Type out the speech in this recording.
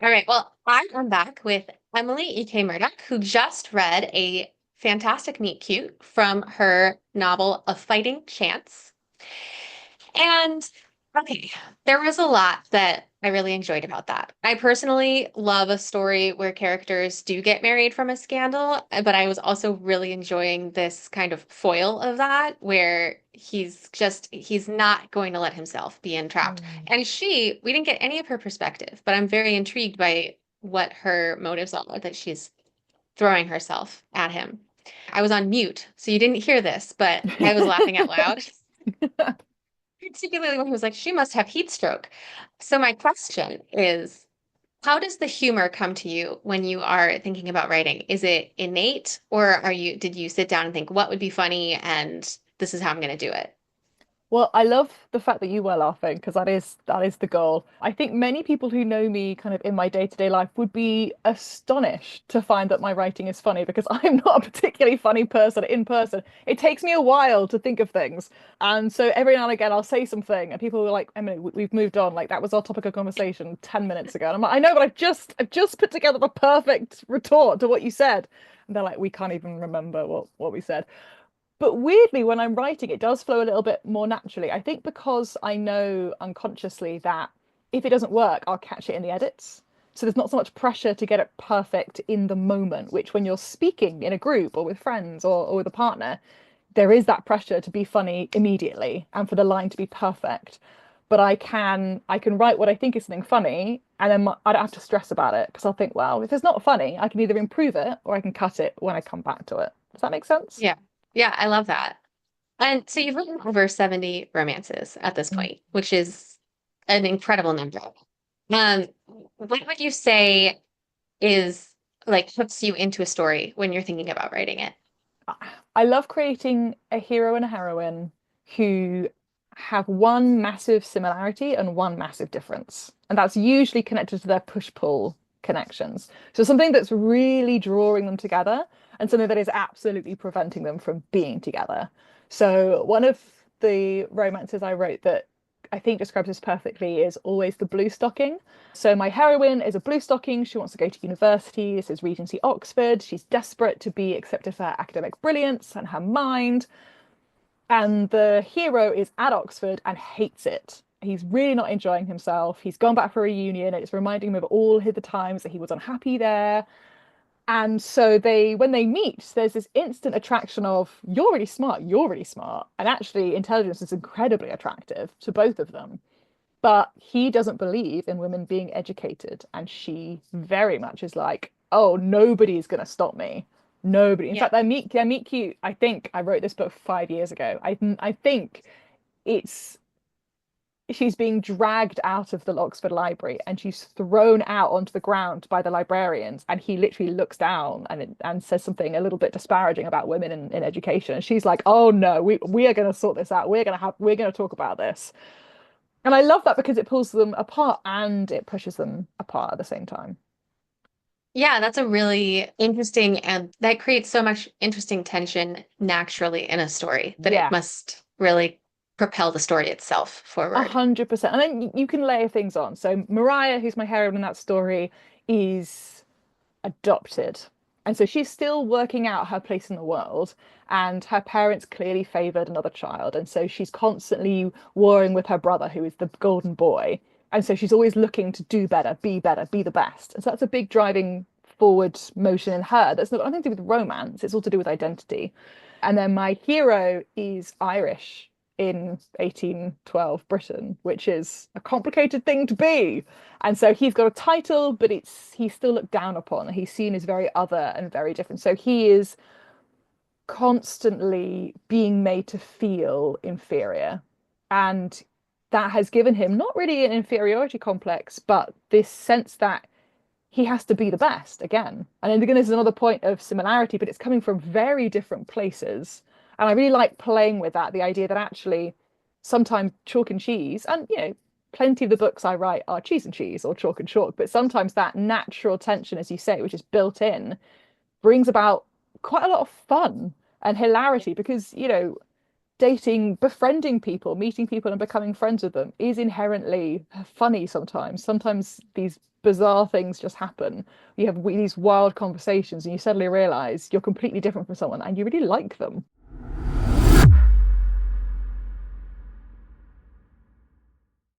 All right. Well, I am back with Emily E.K. Murdoch, who just read a fantastic meet cute from her novel A Fighting Chance. And okay, there was a lot that I really enjoyed about that. I personally love a story where characters do get married from a scandal, but I was also really enjoying this kind of foil of that where he's not going to let himself be entrapped. Mm. And we didn't get any of her perspective, but I'm very intrigued by what her motives are, that she's throwing herself at him. I was on mute, so you didn't hear this, but I was laughing out loud. Particularly when he was like, she must have heat stroke. So my question is, how does the humor come to you when you are thinking about writing? Is it innate, or did you sit down and think, what would be funny, and this is how I'm going to do it? Well, I love the fact that you were laughing because that is the goal. I think many people who know me kind of in my day-to-day life would be astonished to find that my writing is funny because I'm not a particularly funny person in person. It takes me a while to think of things. And so every now and again I'll say something and people were like, Emily, we've moved on. Like that was our topic of conversation 10 minutes ago. And I'm like, I know, but I've just put together the perfect retort to what you said. And they're like, we can't even remember what we said. But weirdly, when I'm writing, it does flow a little bit more naturally. I think because I know unconsciously that if it doesn't work, I'll catch it in the edits. So there's not so much pressure to get it perfect in the moment, which when you're speaking in a group or with friends or with a partner, there is that pressure to be funny immediately and for the line to be perfect. But I can write what I think is something funny, and then I don't have to stress about it because I'll think, well, if it's not funny, I can either improve it or I can cut it when I come back to it. Does that make sense? Yeah. Yeah, I love that. And so you've written over 70 romances at this point, which is an incredible number. Um, what would you say is like hooks you into a story when you're thinking about writing it? I love creating a hero and a heroine who have one massive similarity and one massive difference. And that's usually connected to their push-pull connections. So something that's really drawing them together and something that is absolutely preventing them from being together. So one of the romances I wrote that I think describes this perfectly is Always the Bluestocking. So my heroine is a bluestocking. She wants to go to university. This is Regency Oxford. She's desperate to be accepted for her academic brilliance and her mind. And the hero is at Oxford and hates it. He's really not enjoying himself. He's gone back for a reunion. It's reminding him of all the times that he was unhappy there. And so when they meet, there's this instant attraction of you're really smart. And actually, intelligence is incredibly attractive to both of them. But he doesn't believe in women being educated. And she very much is like, oh, nobody's going to stop me. Nobody. In Yeah. fact, their meet cute. I think I wrote this book 5 years ago. I think it's she's being dragged out of the Oxford Library and she's thrown out onto the ground by the librarians. And he literally looks down and says something a little bit disparaging about women in education. And she's like, "Oh no, we are going to sort this out. We're going to talk about this." And I love that because it pulls them apart and it pushes them apart at the same time. Yeah, that's a really interesting, and that creates so much interesting tension naturally in a story that it Yeah, must really propel the story itself a forward. 100%. And then you can layer things on. So Mariah, who's my heroine in that story, is adopted. And so she's still working out her place in the world, and her parents clearly favored another child. And so she's constantly warring with her brother, who is the golden boy. And so she's always looking to do better, be the best. And so that's a big driving forward motion in her. That's not nothing to do with romance, it's all to do with identity. And then my hero is Irish in 1812 Britain, which is a complicated thing to be. And so he's got a title, but he's still looked down upon. He's seen as very other and very different. So he is constantly being made to feel inferior. And that has given him not really an inferiority complex, but this sense that he has to be the best again. And again, this is another point of similarity, but it's coming from very different places. And I really like playing with that, the idea that actually sometimes chalk and cheese, and plenty of the books I write are cheese and cheese or chalk and chalk, but sometimes that natural tension, as you say, which is built in, brings about quite a lot of fun and hilarity because, dating, befriending people, meeting people and becoming friends with them is inherently funny sometimes. Sometimes these bizarre things just happen. You have these wild conversations, and you suddenly realize you're completely different from someone, and you really like them.